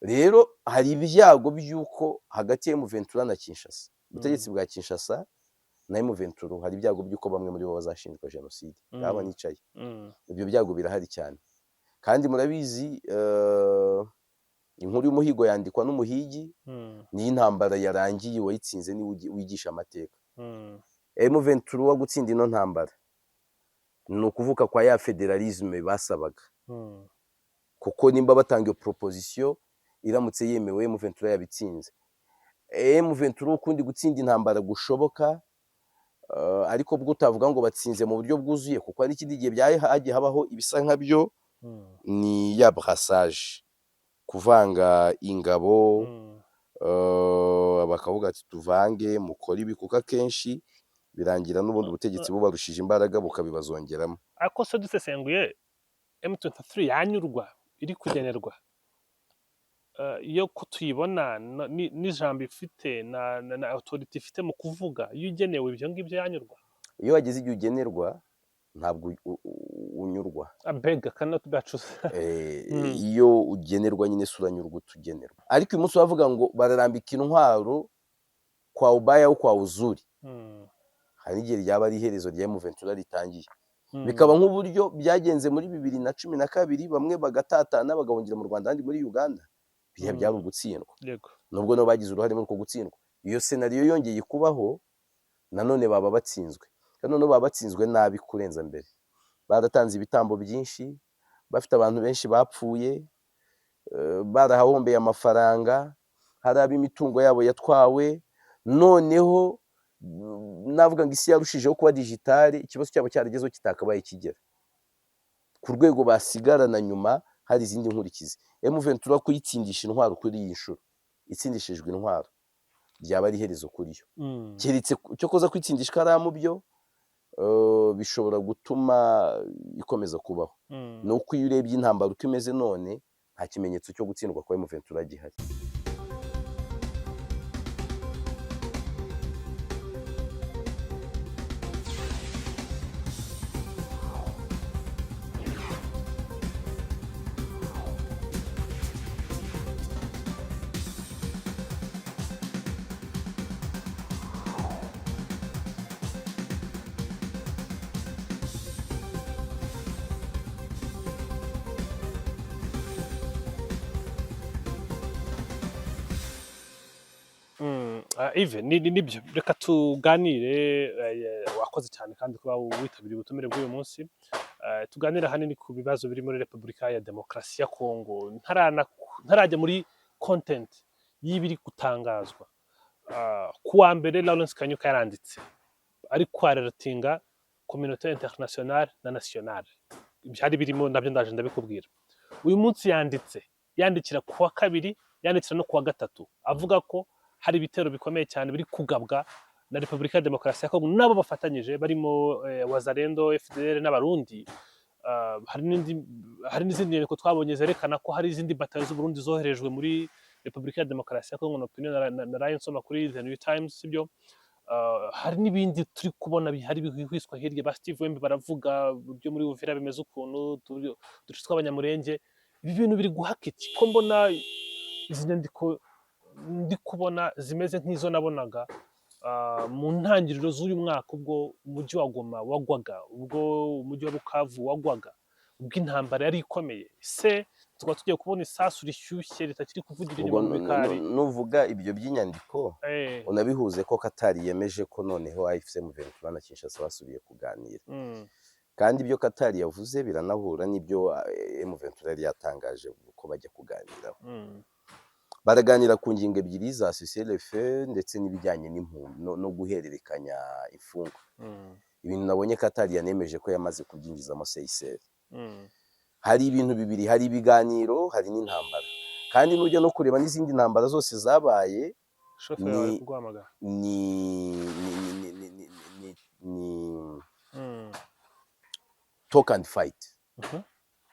rero hari ibyago by'uko hagati ya M23 na Kinshasa ubutegetsi bwa Kinshasa na M23 hari ibyago by'uko bamwe muri bo bazashinjwa jenoside ngaba nicaye ibyo byago birahari cyane kandi murabizi inkuru y'umuhigo yandikwa n'umuhigi ni intambara yarangiye wayitsinze ni wigisha amateka M23 gutsinda ino ntambara ni ukuvuka kwa ya federalisme basabaga kuko nimba batanga iyo proposition iramutse yemewe M23 yabitsinze M23 ukundi gutsinda intambara gushoboka ariko bwo utavuga ngo batsinze mu buryo bwuzuye kuko ari ikindi gihe byahagiye habaho ibisa nkabyo ni ya brassage kuvanga ingabo bakavuga ati tuvange mukora ibi kuko akenshi birangira n'ubundi ubutegetsi bubarushije imbaraga bukabibazongeramo ariko se dusesenguye M23 yanyurwa iri kugenerwa iyo kutuyibona n'ijambo ifite na autority ifite mu kuvuga iyo ugenewe ibyo ngibyo yanyurwa iyo wageze igihe ugenerwa ntabwo unyurwa abega cannot be choose iyo ugenerwa nyine suranyurwa utugenerwa ariko uyu munsi bavuga ngo bararambika intwaro kwa ubaya kwa uzuri hari igihe ryaba ari iherezo rya M23 ritangiye bikaba nk'uburyo byagenze muri 2012 bamwe bagatatana bagahungira mu Rwanda kandi muri Uganda bihe byari ugutsindwa nubwo no bagize uruhare muri uko gutsindwa iyo scenario yongeye kubaho nanone baba batsinzwe kandi none baba batsinzwe nabi kurenza mbere baratanze ibitambo byinshi bafite abantu benshi bapfuye barahahombeye amafaranga hari ab'imitungo yabo yatwawe noneho navuga ngo isi yarushijeho kuba digitale ikibazo cyabo cyaragezeho kitakabaye kigera ku rwego basigarana nyuma hari izindi nkurikizi M23 kuyitsindisha intwaro kuri iyi nshuro itsindishijwe intwaro byaba ari iherezo kuri yo keretse cyo koza kwitsindisha ikaramu byo bishobora gutuma ikomeza kubaho nuko iyo urebye intambara uko imeze none nta kimenyetso cyo gutsindwa kwa M23 gihari Ive nibyo reka tuganire wakoze cyane kandi kuba witabiriye ubutumire bw'uyu munsi tuganira hanini ku bibazo biri muri Repubulika ya Demokarasi ya Kongo ntarajya muri content y'ibiri gutangazwa kuwa mbere Lawrence Kanyuka yaranditse ari kwareratinga communauté internationale na nationale byari birimo nabyo ndaje ndabikubwira uyu munsi yandikira kuwa kabiri yandikira no kuwa gatatu avuga ko hari ibitero bikomeye cyane biri kugabwa na Repubulika ya Demokarasi ya Kongo nabo bafatanyije barimo Wazalendo FDLR n'abarundi hari n'izindi nyandiko twabonye zerekana ko hari izindi batayo z'Uburundi zoherejwe muri Repubulika ya Demokarasi ya Kongo na Ryan Soma kuri The New Times sibyo hari n'ibindi turi kubona bihari bihwiswa hirya ba Steve Wembe baravuga byo muri Uvira bimeze ukuntu duce tw'abanyamurenge ibi bintu biri guhakiti ko mbona izi nyandiko ndi kubona zimeze nk'izo nabonaga mu ntangiriro z'uyu mwaka ubwo umujyi wa Goma wagwaga ubwo umujyi wa Bukavu wagwaga ubwo intambara yari ikomeye se tukaba tugiye kubona isasu rishyushye ritakiri kuvugira inyuma mu bikari nuvuga ibyo by'inyandiko unabihuze ko Katari yemeje ko noneho AFC M23 na Kinshasa basubiye kuganira kandi ibyo Katari yavuze biranahura n'ibyo M23 yari yatangaje ko bajya kuganiraho baraganira ku ngingo ebyiri za CCLF ndetse n'ibijyanye no guhererekanya imfungwa ibintu nabonye Katari yanemeje ko yamaze kubyinjizamo CICR hari ibintu bibiri hari ibiganiro hari n'intambara kandi nujya no kureba n'izindi ntambara zose zabaye ni talk and fight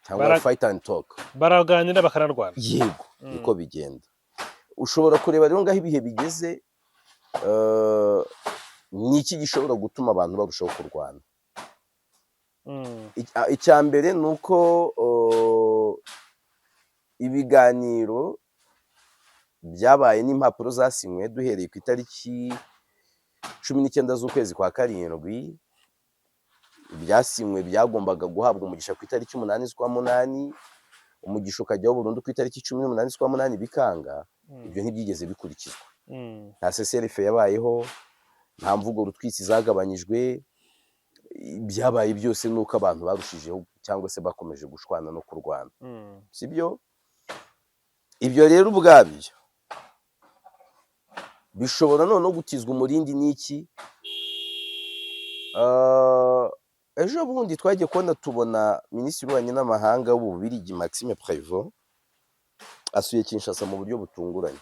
cyangwa fight and talk baraganira bakanarwana yego niko bigenda ushobora kureba rero ngaho ibihe bigeze niki gishobora gutuma abantu barushaho kurwana icyambere nuko ibiganiro byabaye n'impapuro zasinywe duhereye ku itariki 19 z'ukwezi kwa karindwi, ibyasinywe byagombaga guhabwa umugisha ku itariki 8 z'ukwa munani, umugisha ukajyaho burundu ku itariki 18 z'ukwa munani bikanga. Ibyo ntibyigeze bikurikizwa. Nta CCRF yabayeho, nta mvugo rutwitsi zagabanyijwe, byabaye byose nuko abantu barushijeho cyangwa se bakomeje gushwana no kurwana, sibyo? Ibyo rero ubwabyo bishobora no gutizwa umurindi n'iki. Ejo bundi twagiye tubona minisitiri w'ububanyi n'amahanga w'Ububiligi Maxime Prévost asuye Kinshasa mu buryo butunguranye.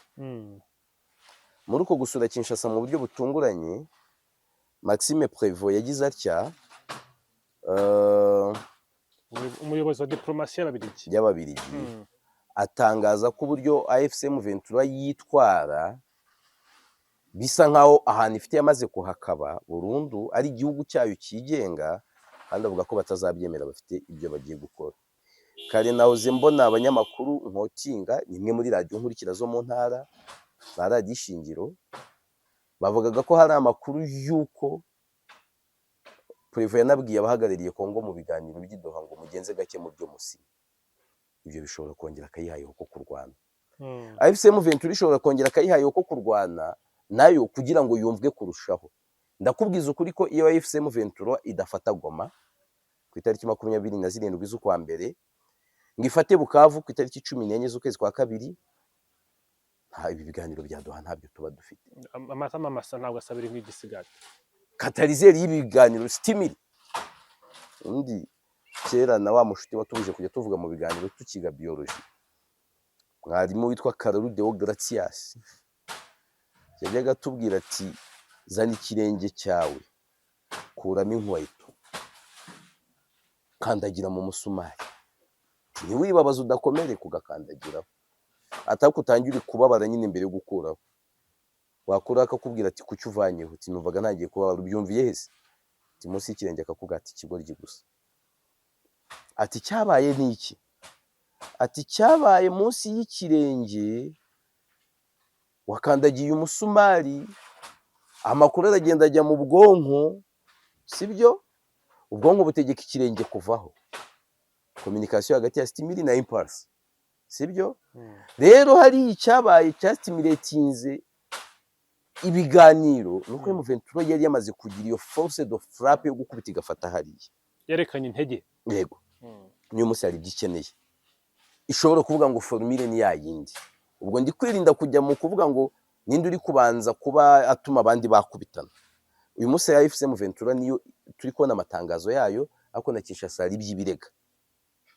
Muri uko gusura Kinshasa mu buryo butunguranye, Maxime Prévost yagize atya, umuyobozi wa diplomasi y'Ababiligi atangaza ko uburyo AFC M23 yitwara bisa nkaho ahantu ifite yamaze kuhakaba burundu ari igihugu cyayo cyigenga, kandi avuga ko batazabyemera, bafite ibyo bagiye gukora. Kare nahoze mbona abanyamakuru nkotinga, nimwe muri radiyo nkurikira zo mu ntara ba radiyo Ishingiro, bavugaga ko hari amakuru y'uko Prévost yanabwiye abahagarariye Kongo mu biganiro by'idoha ngo mugenze gake mu byo musinya. Ibyo bishobora kongera akayihayeho ko kurwana. AFC M23 ishobora kongera akayihayeho ko kurwana nayo kugira ngo yumvwe kurushaho. Ndakubwiza ukuri ko iyo AFC M23 idafata Goma ku itariki 27 z'ukwa mbere, ngo ifate Bukavu ku itariki 14 z'ukwezi kwa kabiri, ibi biganiro bya Doha ntabyo tuba dufite. Amatama masa ntabwo asabira nk'igisigati. Katalizeri y'ibiganiro stimuli. Undi kera na wa mushuti watubuje kujya tuvuga mu biganiro tukiga biology, mwarimu witwa Karolu Deo Gratias yajyaga tubwira ati, zana ikirenge cyawe, kuramo inkweto, kandagira mu musumari, ntiwibabaza udakomere kugakandagiraho, atako utangira kubabara nyine mbere yo gukuraho. Wakura akakubwira ati kuki uvanyeho, ati numvaga ntagiye kubabara, ubyumviye hese, ati munsi y'ikirenge akakubwira ati ikigoryi gusa. Ati cyabaye niki? Ati cyabaye munsi y'ikirenge wakandagiye umusumari, amakuru aragenda ajya mu bwonko, sibyo? Ubwonko butegeka ikirenge kuvaho. Communication hagati ya stimuli na impulse, sibyo? Rero hari icyabaye cyastimulatinze ibiganiro, nuko M23 yari yamaze kugira iyo force de frappe yo gukubita igafata hariya. Yerekanye intege. Yego. Niyo musi yari gikeneye. Ishobora kuvuga ngo formule ni yayindi. Ubwo ndi kwirinda kujya mu kuvuga ngo ninde uri kubanza kuba atuma abandi bakubitana. Uyu musi ya AFC M23 niyo turi kubona amatangazo yayo, ariko na Kinshasa ari by'ibirega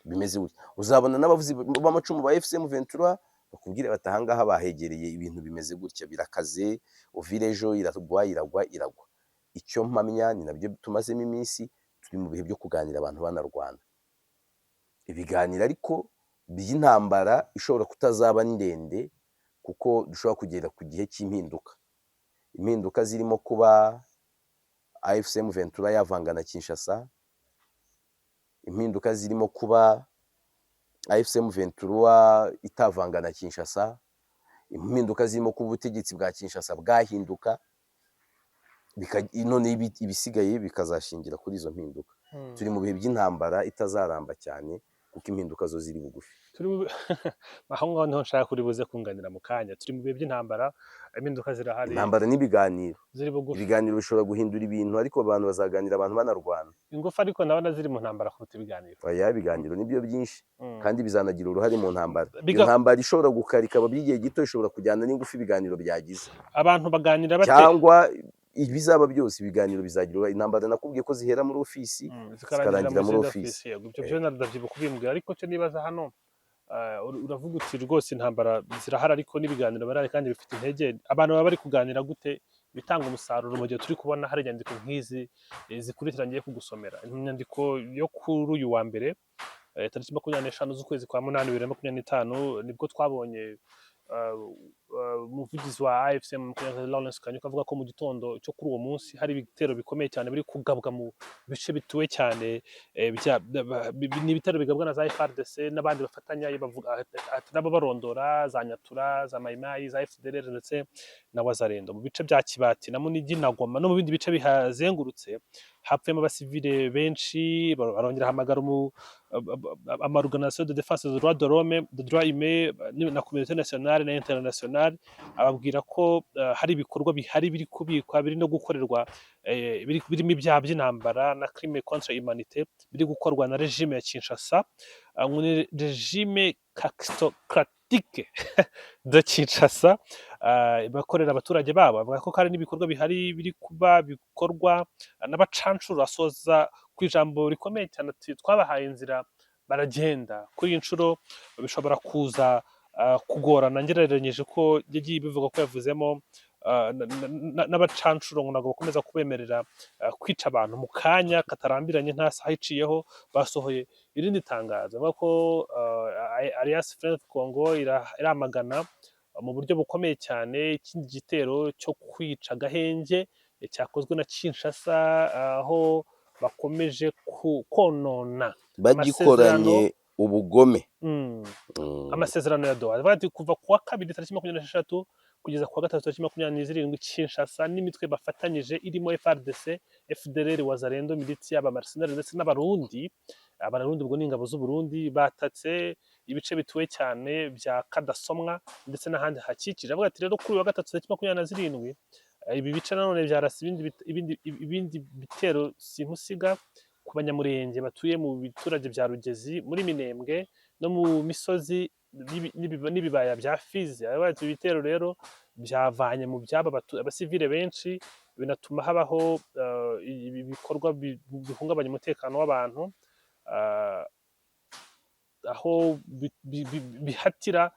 bimeze gutya. Uzabona n'abavuzi b'amacumu ba AFC M23 bakubwire batahangaha bahegereye ibintu bimeze gutya, birakaze, uvirejo iragwa. Icyo mpamya ni nabyo tumazemo iminsi, turi mu bihe byo kuganira abantu banarwana. Ibiganiro ariko by'intambara ishobora kutazaba ndende, kuko dushobora kugera ku gihe cy'impinduka. Impinduka zirimo kuba AFC M23 yavanga na Kinshasa, impinduka zirimo kuba AFC M23 itavanga na Kinshasa, impinduka zirimo kuba ubutegetsi bwa Kinshasa bwahinduka, none ibisigaye bikazashingira kuri izo mpinduka. Turi mu bihe by'intambara itazaramba cyane, kuko impinduka zo ziri bugufi. Aho ngaho niho nshaka kuri buze kunganira mu kanya. Turi mu bihe by'intambara, impinduka zirahari. Intambara n'ibiganiro. Ziri bugufi. Ibiganiro bishobora guhindura ibintu, ariko abantu bazaganira abantu banarwana. Ingufu ariko nabona ziri mu ntambara kuruta ibiganiro. Oya, ibiganiro nibyo byinshi, kandi bizanagira uruhare mu ntambara. Intambara ishobora gukarika by'igihe gito, ishobora kujyana n'ingufu ibiganiro byagize. Abantu baganira bate? Cyangwa ibizaba byose ibiganiro bizagira intambara. Nakubwiye ko zihera muri ofisi zikarangira muri ofisi. Ibyo byo ndabyibuka kubimbwira, ariko cyo nibaza hano uravuga uti rwose intambara zirahari ariko n'ibiganiro barari kandi bifite intege. Abantu baba bari kuganira gute bitanga umusaruro mu gihe turi kubona hari inyandiko nk'izi zikurikiranye kugusomera? Inyandiko yo kuri uyu wa mbere tariki 25 z'ukwezi kwa munani 2025 nibwo twabonye umuvugizi wa AFC Lawrence Kanyuka avuga ko mu gitondo cyo kuri uwo munsi hari ibitero bikomeye cyane biri kugabwa mu bice bituwe cyane, ni ibitero bigabwa na za FARDC n'abandi bafatanya, bavuga ati nabo barondora za Nyatura, za Mayimayi, za FDLR ndetse na Wazalendo mu bice bya Kibati na Munigi na Goma no mu bindi bice bihazengurutse. Hapfuyemo abasivile benshi, barongera hamagara amaorganisation de défense des droits de l'homme, de droits humains na communauté nationale na internationale, ababwira ko hari ibikorwa bihari biri kubikwa, biri no gukorerwa, birimo ibyaha by'intambara na crime contre humanité biri gukorwa na regime ya Kinshasa, regime kakistocratique de Kinshasa, bakorera abaturage babo. Bavuga ko hari n'ibikorwa bihari biri kuba bikorwa n'abacancuro. Asoza ku ijambo rikomeye cyane ati twabahaye inzira baragenda. Kuri iyi nshuro bishobora kuza kugorana, ngereranyije ko yagiye bivuga ko yavuzemo n'abacancuro ngo ntabwo bakomeza kubemerera kwica abantu mu kanya katarambiranye, nta saha iciyeho basohoye irindi tangazo bavuga ko Alliance Fleuve Congo iramagana mu buryo bukomeye cyane ikindi gitero cyo kwica agahenge cyakozwe na Kinshasa, aho bakomeje konona bagikoranye ubugome amasezerano ya Doha. Bati kuva kuwa kabiri tariki 26 kugeza kuwa gatatu tariki 27 Kinshasa n'imitwe bafatanyije irimo FARDC, FDLR, Wazalendo, militsi, abamercenaires ndetse n'abarundi. Abarundi ubwo ni ingabo z'u Burundi batatse ibice bituwe cyane bya Kadasomwa ndetse n'ahandi hakikije. Avuga ati rero kuri wa gatatu tariki 27 ibi bice nanone byarasa ibindi bitero simusiga ku banyamurenge batuye mu biturage bya Rugezi, muri Minembwe no mu misozi n'ibibaya bya Fizi. Abaye ibitero rero byavanye mu byaba abasivile benshi, binatuma habaho ibikorwa bihungabanya umutekano w'abantu, aho bihatira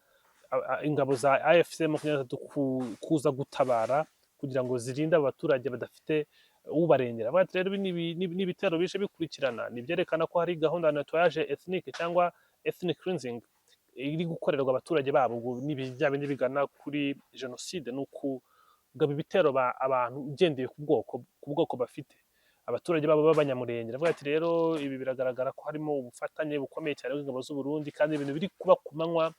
ingabo za AFC 23 kuza gutabara kugira ngo zirinde abaturage badafite ubarengera. Bati rero n'ibitero bije bikurikirana nibyerekana ko hari gahunda ya nettoyage ethnique cyangwa ethnic cleansing iri gukorerwa abaturage babo, n'ibijyanye n'ibigana kuri genocide, n'ukugaba ibitero abantu ugendeye ku bwoko bafite, abaturage babo b'abanyamurenge. Avuga ati rero ibi biragaragara ko harimo ubufatanye bukomeye cyane bw'ingabo z'u Burundi kandi ibintu biri kuba ku manywa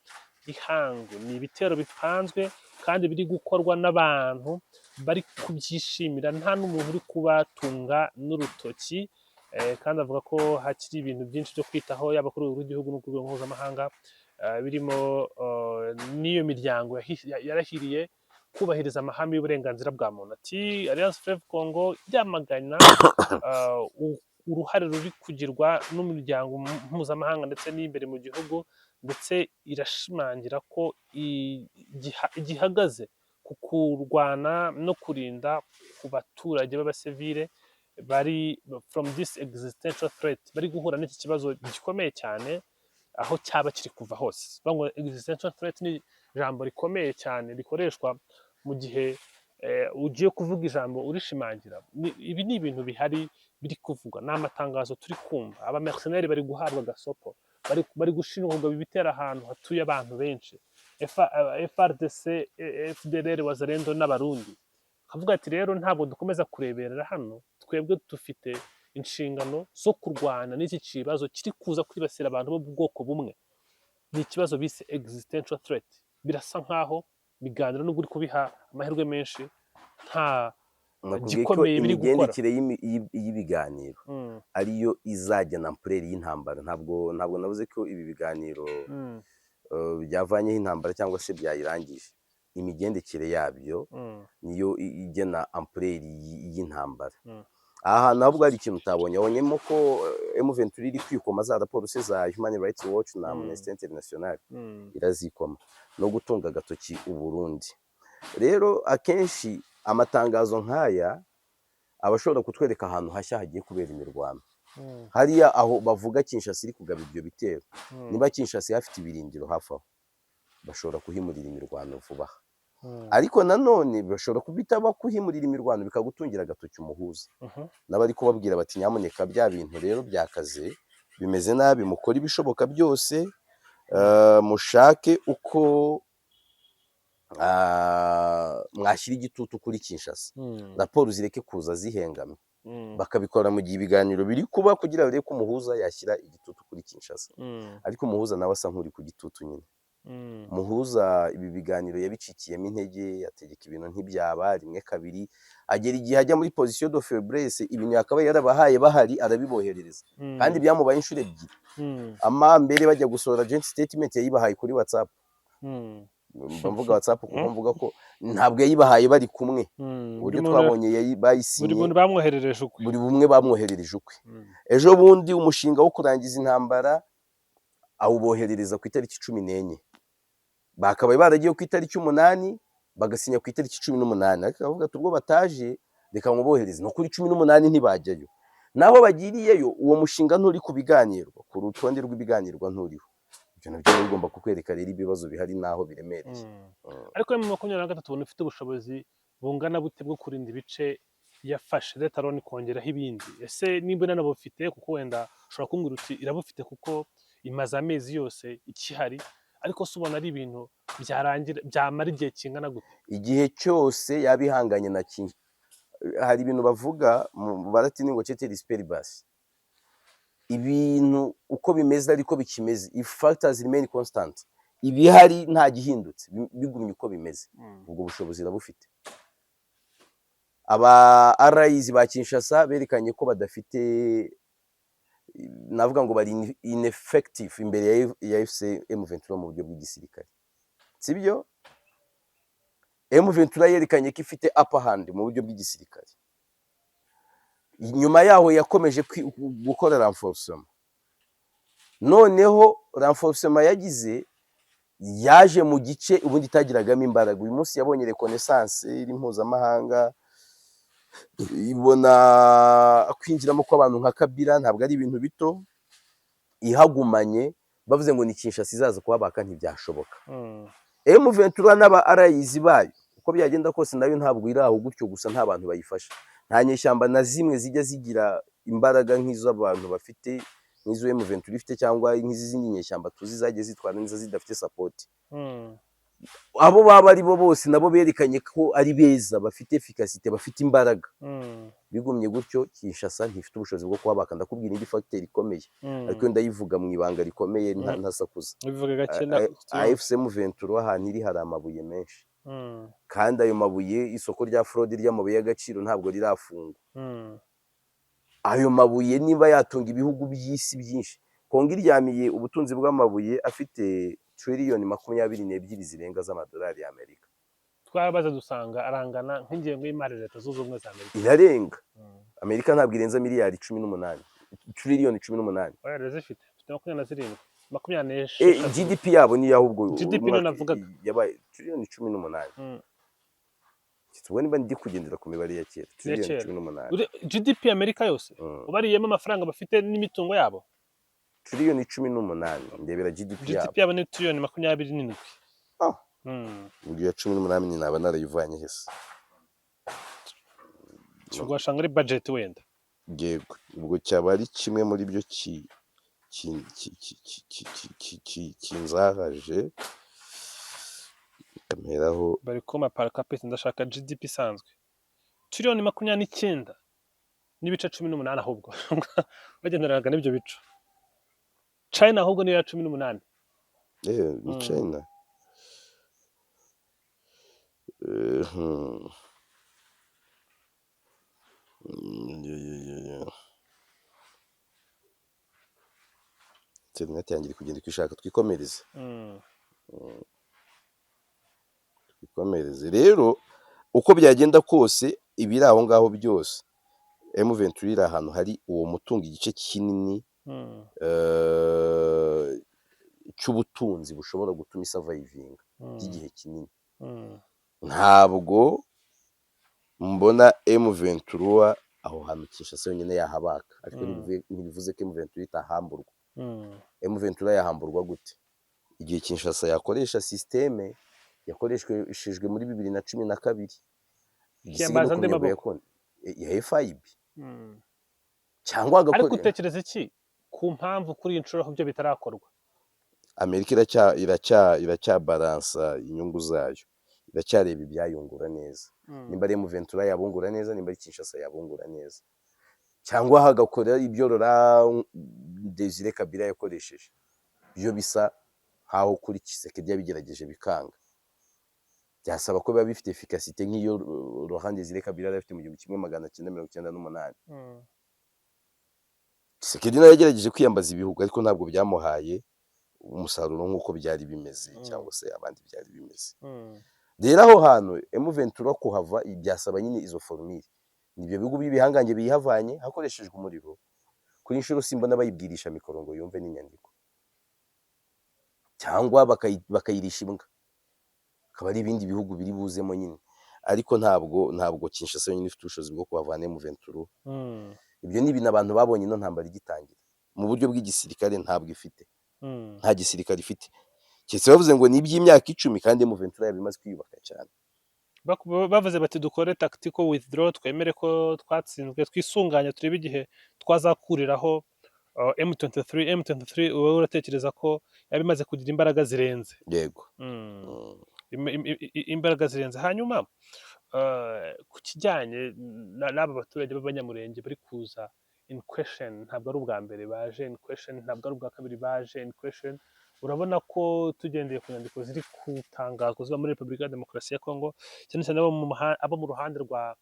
ihangu, ni ibitero bipanzwe kandi biri gukorwa n'abantu bari kubyishimira, nta n'umuntu uri kubatunga n'urutoki. Kandi avuga ko hakiri ibintu byinshi byo kwitaho, yaba kuri urwego rw'igihugu no ku rwego mpuzamahanga, birimo n'iyo miryango yarahiriye kubahiriza amahame y'uburenganzira bwa muntu. Ati Alliance Fleuve Congo ryamagana uruhare ruri kugirwa n'umuryango mpuzamahanga ndetse n'imbere mu gihugu, ndetse irashimangira ko igihagaze ku kurwana no kurinda ku baturage b'abasivile bari from this existential threat, bari guhura n'iki kibazo gikomeye cyane aho cyaba kiri kuva hose. Bango existential threat ni ijambo rikomeye cyane rikoreshwa mu gihe ugiye kuvuga ijambo urishimangira. Ibi ni ibintu bihari biri kuvugwa, n'amatangazo turi kumva. Abamercenaires bari guhabwa gasopo, bari gushinjwa ibitera ahantu hatuye abantu benshi, FARDC, FDLR, Wazalendo n'abarundi. Kavuga ati rero ntabwo dukomeza kureberera hano, twebwe dufite inshingano zo kurwana n'iki kibazo kiri kuza kwibasira abantu bo mu bwoko bumwe. Ni ikibazo bise existential threat. Birasa nkaho biganiro n'ubwo uri kubiha amahirwe menshi nta gikomeye biri gukora. Imigendekere y'ibiganiro ariyo izajyana ampureri y'intambara. Ntabwo navuze ko ibi biganiro byavanyeho intambara cyangwa se byayirangije. Imigendekere yabyo niyo igena ampureri y'intambara. Aha hantu ahubwo hari ikintu utabonye, abonyemo ko M23 iri kwikoma za raporo za Human Rights Watch na Amnesty International, irazikoma no gutunga agatoki u Burundi. Rero akenshi amatangazo nk'aya abashobora kutwereka ahantu hashya hagiye kubera imirwano. Hariya aho bavuga Kinshasa iri kugaba ibyo bitero, niba Kinshasa hafite ibirindiro hafi aho, bashobora kuhimurira imirwano vuba. Ariko nanone bashobora kubitaba kuhimurira imirwano bikagutungira agatoki umuhuza, n'abari kubabwira bati nyamuneka bya bintu rero byakaze bimeze nabi, mukora ibishoboka byose, mushake uko mwashyira igitutu kuri Kinshasa, raporo zireke kuza zihengamye, bakabikora mu gihe ibiganiro biri kuba kugira barebe ko umuhuza yashyira igitutu kuri Kinshasa, ariko umuhuza nawe asa nk'uri ku gitutu nyine. Umuhuza ibi biganiro yabicikiyemo intege, ategeka ibintu ntibyaba, rimwe kabiri agera igihe ajya muri position de faiblesse, ibintu yakaba yarabahaye bahari arabiboherereza, kandi byamubaye inshuro ebyiri. Mbere bajya gusohora joint statement yayibahaye kuri WhatsApp, mvuga WhatsApp kuko mvuga ko ntabwo yayibahaye bari kumwe, uburyo twabonye bayisinye, buri muntu bamwoherereje ukwe, buri bumwe bamwoherereje ukwe. Ejo bundi umushinga wo kurangiza intambara awuboherereza ku itariki 14, bakabaye baragiye ku itariki 8 bagasinya ku itariki 18, ariko avuga ati ubwo bataje reka mubohereze, no kuri 18 ntibajyayo. Naho bagiriyeyo uwo mushinga nturi ku biganirwa, ku rutonde rw'ibiganirwa nturiho. Ibyo nabyo bigomba kukwereka rero ibibazo bihari naho biremereye. Ariko mu 23 tubona ufite ubushobozi bungana bute bwo kurinda ibice yafashe, leta roni kongeraho ibindi. Ese nimba nabo bufite, kuko wenda ushobora kumbwira uti irabufite kuko imaze amezi yose ikihari, ariko se ubona ari ibintu byarangira byamara igihe kingana gute? Igihe cyose yabihanganye na kimwe. Hari ibintu bavuga mu baratini ngo cete disperibus, ibintu uko bimeze ariko bikimeze, if factors remain constant, ibihari nta gihindutse, bigumye uko bimeze, ubwo bushobozi irabufite. Aba allies ba Kinshasa berekanye ko badafite, navuga ngo bari ineffective imbere ya FC M23 mu buryo bw'igisirikare, sibyo? M23 yerekanye ko ifite upper hand mu buryo bw'igisirikare. Nyuma yaho yakomeje gukora renforcement, noneho renforcement yagize yaje mu gice ubundi itagiragamo imbaraga. Uyu munsi yabonye reconnaissance iri mpuzamahanga, ibona kwinjiramo kw'abantu nka Kabila ntabwo ari ibintu bito, ihagumanye bavuze ngo ni Kinshasa izaza kuhabaka ntibyashoboka. M23 n'aba allies bayo uko byagenda kose nayo ntabwo iraho gutyo gusa, nta bantu bayifasha, nta nyeshyamba na zimwe zijya zigira imbaraga nk'izo abantu bafite, nk'izo M23 ifite, cyangwa nk'izindi nyeshyamba tuzi zagiye zitwara neza zidafite support. Abo baba ari bo bose nabo berekanye ko ari beza, bafite efficacité, bafite imbaraga. Bigumye gutyo Kinshasa ntifite ubushobozi bwo kuhabaka. Ndakubwira indi facteur ikomeye, ariko ndayivuga mu ibanga rikomeye ntasakuza. Bivuga gake na AFC M23 ahantu iri hari amabuye menshi, kandi ayo mabuye, isoko rya fraude ry'amabuye y'agaciro ntabwo rirafungwa. Ayo mabuye niba yatunga ibihugu by'isi byinshi, Kongo iryamiye ubutunzi bw'amabuye afite trillion 22 zirenga z'amadolari y'Amerika. Twabaza dusanga arangana nk'ingengo y'imari leta zunze ubumwe za Amerika, irarenga. Amerika ntabwo irenza miliyari 18, trillion 18. oya zifite 27, 24. GDP yabo ni ahubwo GDP no navugaga yabaye trillion 18. Tubone niba ndi kugendera ku mibare ya kera, trillion 18. GDP Amerika yose ubariyemo amafaranga bafite n'imitungo yabo, trillion 18. Ndebera GDP yabo ni trillion 27. Ubwo ya 18 naba narayivanye hese. Cyugwashanga ari budget wenda. Yego, ubwo cyaba ari kimwe muri byo kinzahaje. Kameraho bari koma par capita, ndashaka GDP isanzwe trillion 29 n'ibice 18 ahubwo bagenderaga n'ibyo bico. China ahubwo ni ya 18. Ni China. Internet yangira kugenda kwishaka, twikomereze. Twikomereze rero uko byagenda kose ibiri aho ngaho byose, M23 iri ahantu hari uwo mutungo igice kinini cy'ubutunzi bushobora gutuma surviving by'igihe kinini. Ntabwo mbona M23 aho hantu Kinshasa yonyine yahabaka, ariko ntibivuze ko M23 itahamburwa. M23 yahamburwa gute? Igihe Kinshasa yakoresha systeme yakoreshejwe muri 2012 yambaza andi maboko ya FIB, cyangwa ariko utekereza iki ku mpamvu kuri inshuro aho byo bitarakorwa? Amerika iracyabalansa inyungu zayo. iracyareba ibyayungura neza, nimba ari M23 yabungura neza, nimba ari Kinshasa yabungura neza, cyangwa hagakora ibyo Laurent Desire Kabila yakoresheje, byo bisa nkaho kuri Tshisekedi yabigerageje bikanga, byasaba ko biba bifite efficacité nk'iyo Laurent Desire Kabila yari afite mu 1998. Tshisekedi nawe yagerageje kwiyambaza ibihugu ariko ntabwo byamuhaye umusaruro nk'uko byari bimeze cyangwa se abandi byari bimeze. Rero aho hantu M23 kuhava byasaba nyine izo formule, nibyo bihugu by'ibihangange bihavanye hakoreshejwe umuriro, kuri inshuro simbona bayibwirisha mikoro ngo yumve n'inyandiko, cyangwa bakayirisha imbwa, akaba ari ibindi bihugu biri buzemo nyine, ariko ntabwo Kinshasa nyine ifite ubushobozi bwo kuhavana M23. Ibyo ni ibintu abantu babonye ino ntambara igitangira, mu buryo bw'igisirikare ntabwo ifite, nta gisirikare ifite, cyese bavuze ngo ni iby'imyaka 10 kandi M23 yabimaze kwiyubaka cyane. Bavuze bati dukore tactical withdraw, twemere ko twatsinzwe, twisunganya turebe igihe twazakuriraho M23. Wowe uratekereza ko yabimaze kugira imbaraga zirenze? Yego. Imbaraga zirenze. Hanyuma ku kijyanye n'aba baturage b'abanyamurenge bari kuza in question, ntabwo ari ubwa mbere baje in question, ntabwo ari ubwa kabiri baje in question. Urabona ko tugendeye ku nyandiko ziri gutangazwa ziba muri Repubulika ya Demokarasi ya Kongo, cyane cyane abo mu ruhande rwa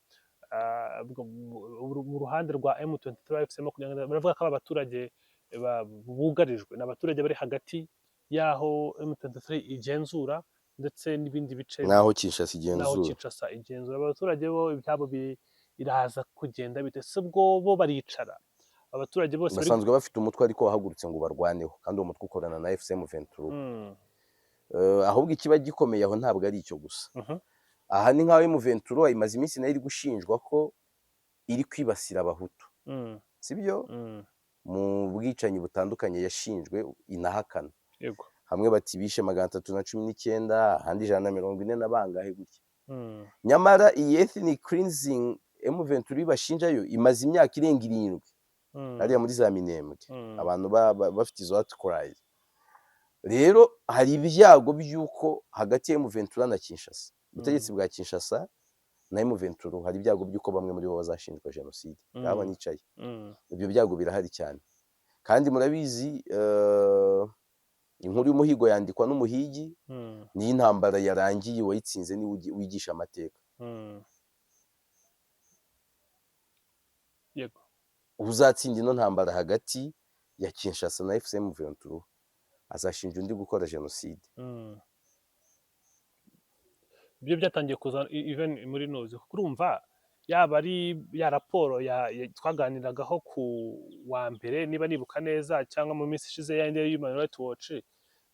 M23 baravuga ko aba baturage bugarijwe, ni abaturage bari hagati y'aho M23 igenzura ndetse n'ibindi bice naho Kinshasa igenzura. Abaturage bo ibyabo biraza kugenda bite? Se bwo bo baricara? Abaturage bose basanzwe bafite umutwe ariko wahagurutse ngo barwaneho, kandi uwo mutwe ukorana na FCM 23. Ahubwo ikiba gikomeye aho ntabwo ari icyo gusa, aha ni nkaho M23 imaze iminsi nayo iri gushinjwa ko iri kwibasira abahutu, sibyo? Mu bwicanyi butandukanye yashinjwe inahakana. Yego. Hamwe bati bishe 319, ahandi 140 na bangahe gutya. Nyamara iyi ethnic cleansing M23 bashinjayo imaze imyaka irenga 7 hariya muri za Minembwe, abantu bafite izo outcry. Rero hari ibyago by'uko hagati ya M23 na Kinshasa, ubutegetsi bwa Kinshasa na M23, hari ibyago by'uko bamwe muri bo bazashinjwa jenoside. Aba nicaye, ibyo byago birahari cyane, kandi murabizi inkuru y'umuhigo yandikwa n'umuhigi, ni intambara yarangiye wayitsinze ni wigisha amateka. Yego. Uzatsinda ino ntambara hagati ya Kinshasa na FCM 23 azashinja undi gukora jenoside. Ibyo byatangiye kuza even muri noze, kuko urumva yaba ari ya raporo twaganiragaho ku wa mbere, niba nibuka neza, cyangwa mu minsi ishize ya Human Rights Watch,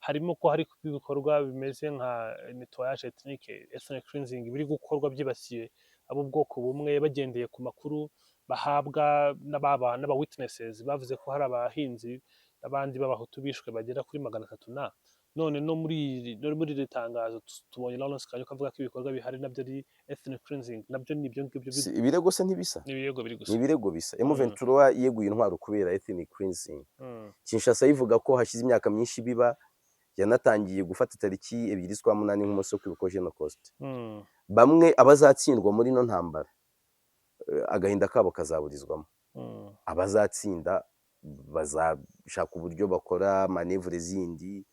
harimo ko hari ibikorwa bimeze nka nettoyage ethnique, ethnic cleansing biri gukorwa byibasiye abo bwoko bumwe, bagendeye ku makuru bahabwa n'aba witnesses bavuze ko hari abahinzi n'abandi b'abahutu bishwe bagera kuri 300. None no muri iri tangazo tubonye Lawrence Kanyuka avuga ko ibikorwa bihari nabyo ari ethnic cleansing, nabyo nibyo ngibyo ibirego se ntibisa, n'ibirego biri gusa, n'ibirego bisa. M23 yeguye intwaro kubera ethnic cleansing. Kinshasa ivuga ko hashize imyaka myinshi biba, yanatangiye gufata tariki 2/8 nk'umunsi wo kwibuka Holocaust. Bamwe abazatsindwa muri no ntambara agahinda kabo kazaburizwamo, abazatsinda bazashaka uburyo bakora manevre zindi,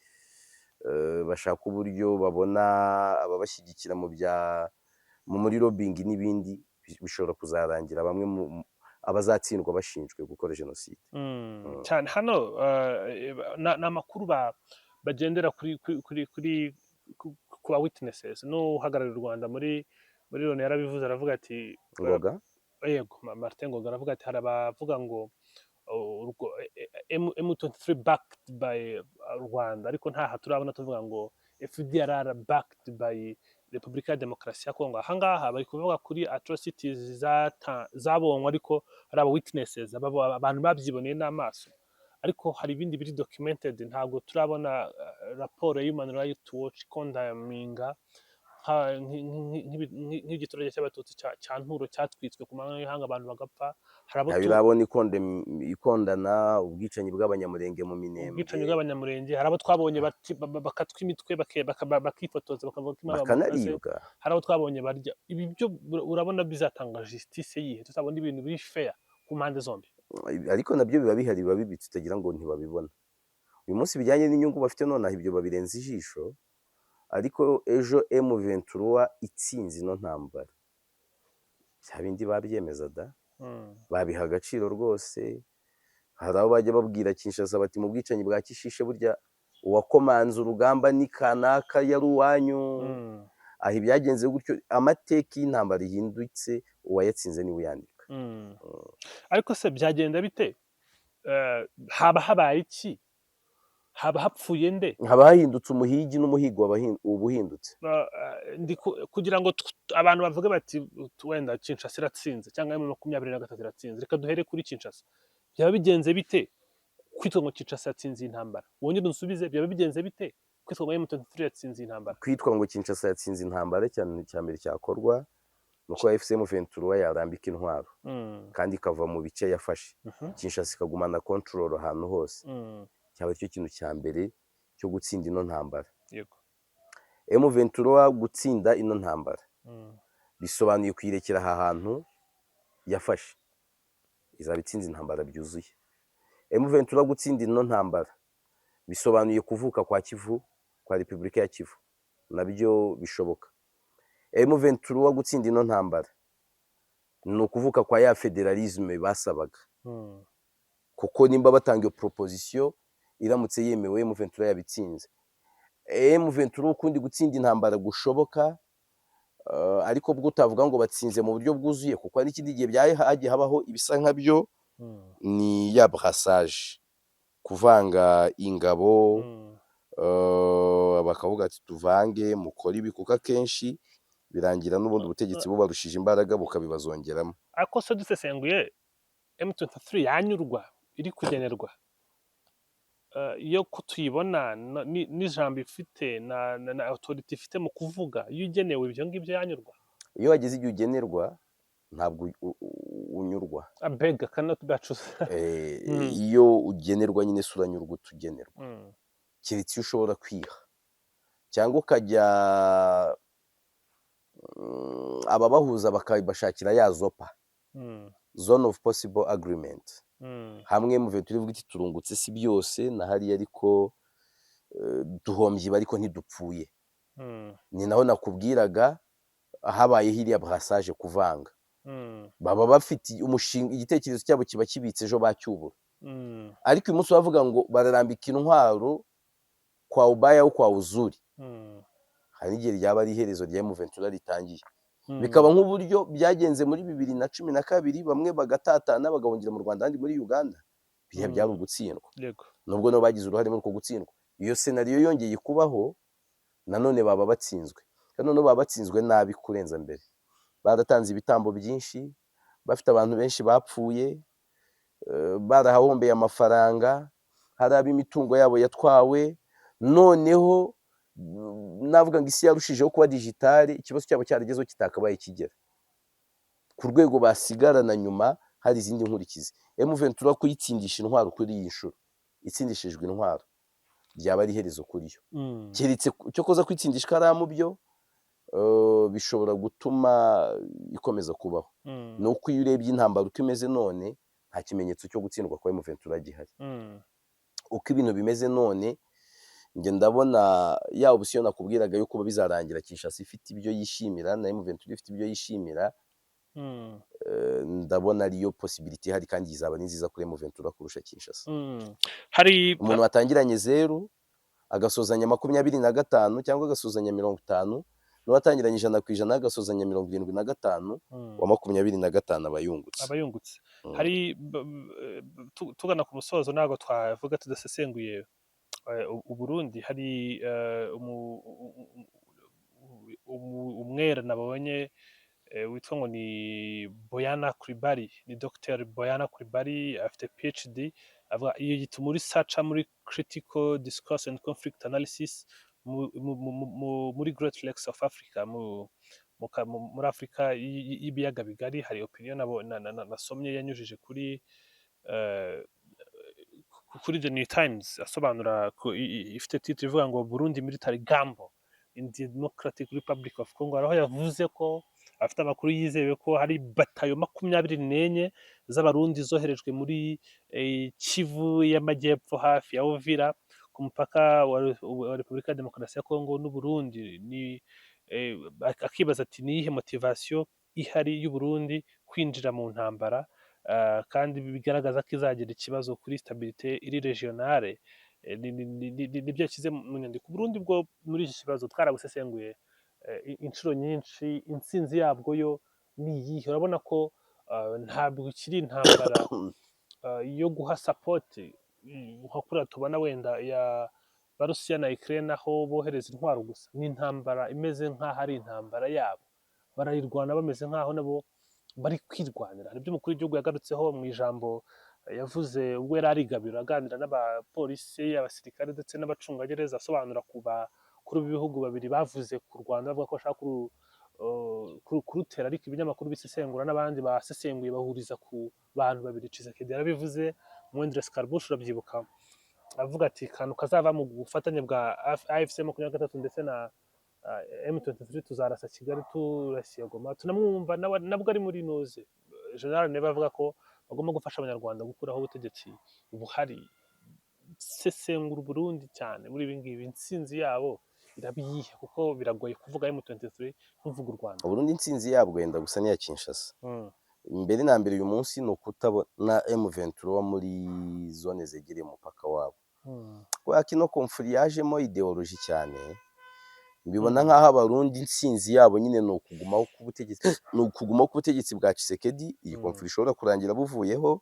bashaka uburyo babona ababashyigikira muri lobbying n'ibindi, bishobora kuzarangira bamwe abazatsindwa bashinjwe gukora jenoside. Cyane hano n'amakuru bagendera kuri ku witnesses no uhagararira u Rwanda muri Loni yarabivuze, aravuga ati Ngoga, yego, Martin Ngoga aravuga ati hari abavuga ngo M23 backed by Rwanda, ariko ntaha turabona tuvuga ngo FDLR backed by Repubulika ya Demokarasi ya Kongo. Ahangaha bari kuvuga kuri atrocities zabonwa, ariko hari aba witnesses, abantu babyiboneye n'amaso, ariko hari ibindi biri documented. Ntabwo turabona raporo ya Human Rights Watch condemninga nk'igiturage cy'abatutsi cya nturo cyatwitswe ku manywa y'ihanga abantu bagapfa. Hari abo ntayo urabona ikondana ubwicanyi bw'abanyamurenge mu ubwicanyi minembwe bw'abanyamurenge, hari abo twabonye bakatwa imitwe bakifotoza bakavuga ko imana bamurase. bakanaribwa. Hari abo twabonye barya ibi byo. Urabona bizatanga justice yihe tuzabona ibintu biri fair ku mpande zombi? Ariko nabyo biba bihari, biba bibitse utagira ngo ntibabibona. Uyu munsi bijyanye n'inyungu bafite nonaha ibyo babirenza ijisho, ariko ejo M23 itsinze ino ntambara bya bindi babyemeza da, babiha agaciro rwose. Hari abo bajya babwira Kinshasa bati mu bwicanyi bwa Kishishe burya uwakomanze urugamba ni kanaka yari uwanyu. Aho ibyagenze gutyo amateka y'intambara ihindutse uwayatsinze niwe uyandika. Ariko se byagenda bite? Haba habaye iki? Haba hapfuye nde? Haba hahindutse umuhigi n'umuhigo uba uhindutse. Kugira ngo abantu bavuge bati wenda Kinshasa iratsinze cyangwa M23 iratsinze, reka duhere kuri Kinshasa. Byaba bigenze bite kwitwa ngo Kinshasa yatsinze intambara? Wongere unsubize, byaba bigenze bite kwitwa ngo M23 yatsinze intambara? Kwitwa ngo Kinshasa yatsinze intambara cyane cya mbere cyakorwa nuko FCM 23 yarambika intwaro kandi ikava mu bice yafashe. Kinshasa ikagumana control ahantu hose. Cyaba cyo kintu cya mbere cyo gutsinda ino ntambara. Yego. M23 gutsinda ino ntambara bisobanuye kwirekera aha hantu yafashe, izaba itsinze intambara byuzuye. M23 gutsinda ino ntambara bisobanuye kuvuka kwa Kivu, kwa Repubulika ya Kivu, nabyo bishoboka. M23 gutsinda ino ntambara ni ukuvuka kwa ya federalisme basabaga, kuko nimba batanga iyo proposition iramutse yemewe M23 yabitsinze. M23 ukundi gutsinda intambara gushoboka, ariko bwo utavuga ngo batsinze mu buryo bwuzuye, kuko ari ikindi gihe byahagiye habaho ibisa nkabyo, ni ya brassage, kuvanga ingabo, bakavuga ati tuvange mukora ibi, kuko akenshi birangira n'ubundi ubutegetsi bubarushije imbaraga bukabibazongeramo. Ariko se dusesenguye M23 yanyurwa iri kugenerwa iyo kutuyibona n'ijambo ifite na autority ifite mu kuvuga, iyo ugenewe ibyo ngibyo yanyurwa. Iyo wageze igihe ugenerwa ntabwo unyurwa. Abega cannot be choose. Iyo ugenerwa nyine suranyurwa utugenerwa. Keretse iyo ushobora kwiha cyangwa ukajya ababahuza bakabashakira ya zopa, zone of possible agreement. Hamwe mu vetu rivuga iti turungutse si byose na hariya, ariko duhombye ariko ntidupfuye. Ni naho nakubwiraga habaye hiriya brassage, kuvanga. Baba bafite umushinga, igitekerezo cyabo kiba kibitse ejo bacyubura. Ariko uyu munsi bavuga ngo bararambika intwaro kwa ubaya kwa uzuri. Hari igihe ryaba ari iherezo rya M23 ritangiye. Bikaba nk'uburyo byagenze muri 2012, bamwe bagatatana bagahungira mu Rwanda kandi muri Uganda. Bihe byari ugutsindwa. Nubwo no bagize uruhare muri uko gutsindwa. Iyo scenario yongeye kubaho, nanone baba batsinzwe. Kandi no baba batsinzwe nabi kurenza mbere. Baratanze ibitambo byinshi, bafite abantu benshi bapfuye, barahahombeye amafaranga, hari ab'imitungo yabo yatwawe. Noneho navuga ngo isi yarushijeho kuba digitale, ikibazo cyabo cyaragezeho kitakabaye kigera ku rwego basigarana nyuma hari izindi nkurikizi. M23 kuyitsindisha intwaro kuri iyi nshuro, itsindishijwe intwaro, byaba ari iherezo kuri yo. Keretse cyo koza kwitsindisha ikaramu byo bishobora gutuma ikomeza kubaho. Nuko iyo urebye intambara uko imeze none, nta kimenyetso cyo gutsindwa kwa M23 gihari. Uko ibintu bimeze none, nge ndabona ya option nakubwiraga yo kuba bizarangira Kinshasa ifite ibyo yishimira na M23 ifite ibyo yishimira, ndabona ariyo possibility ihari kandi izaba ni nziza kuri M23 kurusha Kinshasa. Hari umuntu watangiranye 0 agasozanya 25 cyangwa agasozanya 50, n'uwatangiranye 100% agasozanya 75, wa 25 abayungutse. Hari tugana ku musozo nago twavuga tudasesenguye Uburundi. Hari umwera nabonye witwa ngo ni Boyana Coulibaly, ni Dr Boyana Coulibaly, afite PhD, avuga iyo gituma researcher muri critical discourse and conflict analysis muri Great Lakes of Africa muri Afurika y'ibiyaga bigari. Hari opinion nasomye yanyujije eh, kuri The New Times asobanura ifite titre ivuga ngo Burundi military gamble in Democratic Republic of Congo, aho yavuze ko afite amakuru yizewe ko hari batayo 24 z'abarundi zoherejwe muri Kivu y'amajyepfo hafi ya Uvira ku mupaka wa Repubulika ya Demokarasi ya Kongo n'u Burundi. Akibaza ati niyihe motivation ihari y'u Burundi kwinjira mu ntambara, kandi bigaragaza ko izagira ikibazo kuri stabilité iri regionale. Nibyo yashyize mu nyandiko. Burundi bwo muri iki kibazo twarabusesenguye inshuro nyinshi. Intsinzi yabwo yo ni iyihe? Urabona ko ntabwo ikiri intambara yo guha support nko kuriya tubona wenda ya Barusiya na Ukraine aho bohereza intwaro gusa. Ni intambara imeze nk'aho ari intambara yabo, barayirwana bameze nk'aho nabo bari kwirwanira. Hari ibyo umukuru w'igihugu yagarutseho mu ijambo yavuze ubwo yari arigabira aganira n'abapolisi, abasirikare ndetse n'abacungagereza, asobanura ku bakuru b'ibihugu babiri bavuze ku Rwanda bavuga ko bashaka kurutera, ariko ibinyamakuru bisesengura n'abandi basesenguye bahuriza ku bantu babiri. Tshisekedi yarabivuze, Mwendres Karbush urabyibuka, avuga ati kantu kazava mu bufatanye bwa AFC 23 ndetse na M23 tuzarasa Kigali turasiye Goma. Tunamwumva nabwo ari muri noze. General Neva avuga ko bagomba gufasha abanyarwanda gukuraho ubutegetsi buhari. Sesengura Burundi cyane muri ibi ngibi, intsinzi yabo irabiyihe? Kuko biragoye kuvuga M23 ntuvuga u Rwanda. Burundi intsinzi yabwo yenda gusa n'iya Kinshasa. Mbere na mbere uyu munsi ni ukutabona M23 muri zone zegereye umupaka wabo. Kwa kino konfuri yajemo ideology cyane, mbibona nk'aho abarundi intsinzi yabo nyine ni ukugumaho ku butegetsi bwa Tshisekedi. Iyi konfuri ishobora kurangira buvuyeho.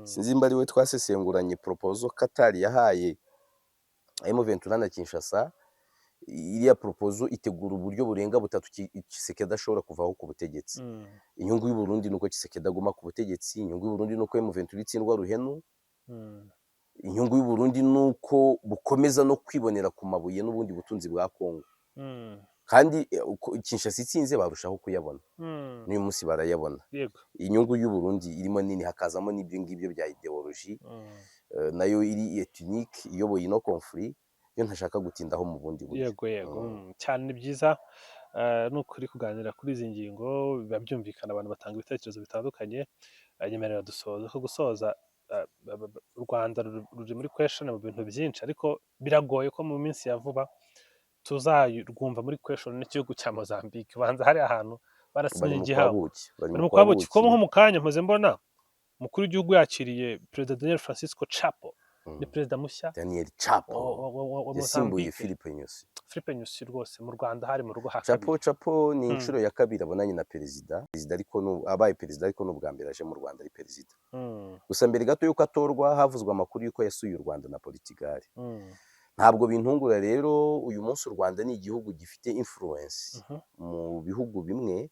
Sinzi mba ari we twasesenguranye proposal Qatar yahaye M23 na Kinshasa. Iriya proposal itegura uburyo burenga butatu Tshisekedi ashobora kuvaho ku butegetsi. Inyungu y'u Burundi nuko Tshisekedi aguma ku butegetsi, inyungu y'u Burundi nuko M23 itsindwa ruhenu, inyungu y'u Burundi nuko bukomeza no kwibonera ku mabuye n'ubundi butunzi bwa Kongo. Kandi Kinshasa itsinze barushaho kuyabona, n'uyu munsi barayabona. Inyungu y'u Burundi irimo nini, hakazamo n'ibyo ngibyo bya ideology nayo iri ethnique iyoboye ino conflit. Yo ntashaka gutindaho mu bundi buryo. Yego cyane, ni byiza n'ukuri kuganira kuri izi ngingo, biba byumvikana, abantu batanga ibitekerezo bitandukanye. Nyemerera dusoza ko gusoza u Rwanda ruri muri question mu bintu byinshi, ariko biragoye ko mu minsi ya vuba tuzarwumva muri question n'igihugu cya Mozambique. Banza hari ahantu barasinye igihango, bari mu kwabuki ko nko mu kanya mpoze mbona umukuru w'igihugu yakiriye Perezida Daniel Francisco Chapo. Ni perezida mushya Daniel Chapo yasimbuye Philippe Nyusi rwose. mu Rwanda hari mu rugo Chapo ni inshuro ya kabiri abonanye na perezida ariko abaye perezida, ariko n'ubwa mbere aje mu Rwanda ari perezida. Gusa mbere gato yuko atorwa havuzwe amakuru yuko yasuye u Rwanda na Portugal. Ntabwo bintungura rero, uyu munsi u Rwanda ni igihugu gifite influence mu bihugu bimwe.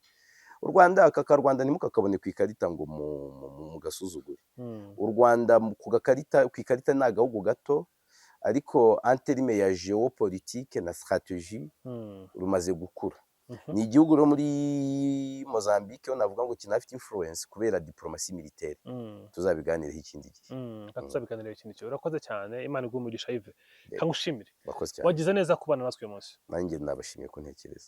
U Rwanda Rwanda ntimukakabone ku ikarita ngo mu gasuzugure. U Rwanda ku ikarita ni agahugu gato, ariko anterime ya geopolitique na strategie rumaze gukura. Ni igihugu rero muri Mozambique navuga ngo kinafite influence kubera diplomasi militaire. Tuzabiganireho ikindi gihe. Tuzabiganireho ikindi gihe. Urakoze cyane, Imana iguhe umugisha Yves. Kangushimire. Wakoze cyane. Wagize neza kubana natwe uyu munsi. Nanjye nabashimiye ko ntekereza.